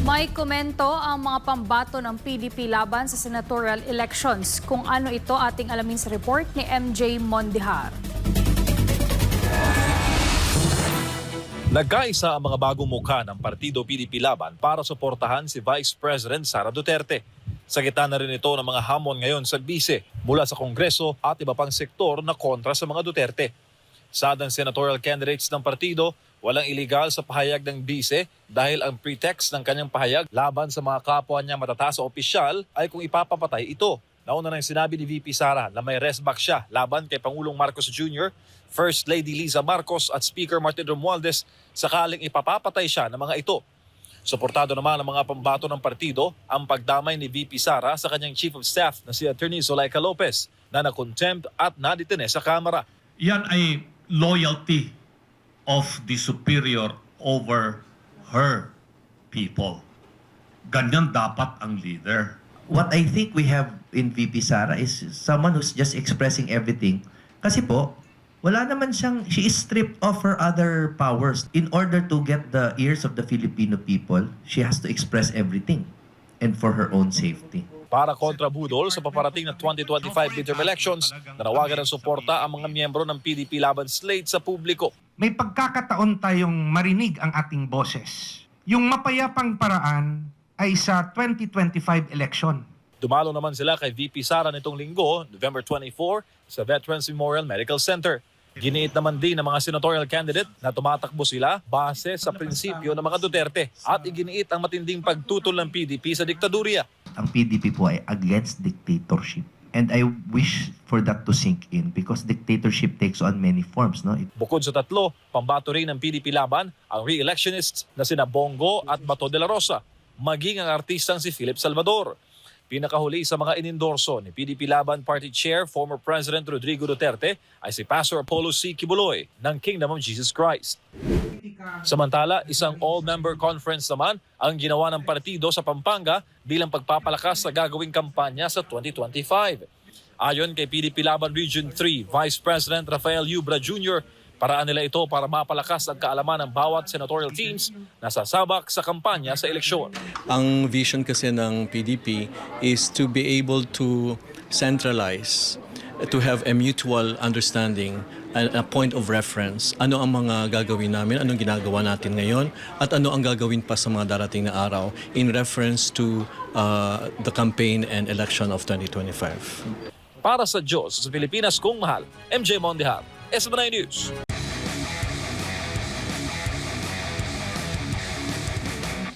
May komento ang mga pambato ng PDP laban sa senatorial elections. Kung ano ito ating alamin sa report ni MJ Mondihar. Nagkaisa ang mga bagong mukha ng Partido PDP Laban para suportahan si Vice President Sara Duterte. Sa gitna na rin ito ng mga hamon ngayon sa bise mula sa Kongreso at iba pang sektor na kontra sa mga Duterte. Saad ng senatorial candidates ng partido, walang iligal sa pahayag ng bise dahil ang pretext ng kanyang pahayag laban sa mga kapwa niya matataas o opisyal ay kung ipapapatay ito. Nauna nang sinabi ni VP Sara na may restback siya laban kay Pangulong Marcos Jr., First Lady Liza Marcos at Speaker Martin Romualdez sakaling ipapapatay siya ng mga ito. Suportado naman ng mga pambato ng partido ang pagdamay ni VP Sara sa kanyang Chief of Staff na si Attorney Zulaika Lopez na na-contempt at nadetene sa Kamara. Yan ay loyalty of the superior over her people. Ganyan dapat ang leader. What I think we have in VP Sara is someone who's just expressing everything. Kasi po, wala naman siyang, she is stripped of her other powers. In order to get the ears of the Filipino people, she has to express everything and for her own safety. Para kontra budol sa paparating na 2025 midterm elections, nanawagan ng suporta ang mga miyembro ng PDP Laban slate sa publiko. May pagkakataon tayong marinig ang ating boses. Yung mapayapang paraan ay sa 2025 election. Dumalo naman sila kay VP Sara nitong linggo, November 24, sa Veterans Memorial Medical Center. Giniit naman din ng mga senatorial candidate na tumatakbo sila base sa prinsipyo ng mga Duterte at iginiit ang matinding pagtutol ng PDP sa diktadurya. Ang PDP po ay against dictatorship. And I wish for that to sink in because dictatorship takes on many forms. No? Bukod sa tatlo, pambato rin ng PDP Laban ang re-electionists na sina Bongo at Bato de la Rosa, maging ang artistang si Philip Salvador. Pinakahuli sa mga inendorso ni PDP Laban Party Chair, former President Rodrigo Duterte, ay si Pastor Apollo C. Kibuloy ng Kingdom of Jesus Christ. Samantala, isang all-member conference naman ang ginawa ng partido sa Pampanga bilang pagpapalakas sa gagawing kampanya sa 2025. Ayon kay PDP Laban Region 3 Vice President Rafael Yubra Jr., paraan nila ito para mapalakas ang kaalaman ng bawat senatorial teams na sasabak sa kampanya sa eleksyon. Ang vision kasi ng PDP is to be able to centralize, to have a mutual understanding, a point of reference. Ano ang mga gagawin namin, anong ginagawa natin ngayon, at ano ang gagawin pa sa mga darating na araw in reference to the campaign and election of 2025. Para sa Diyos, sa Pilipinas kong mahal, MJ Mondihar, SMNI News.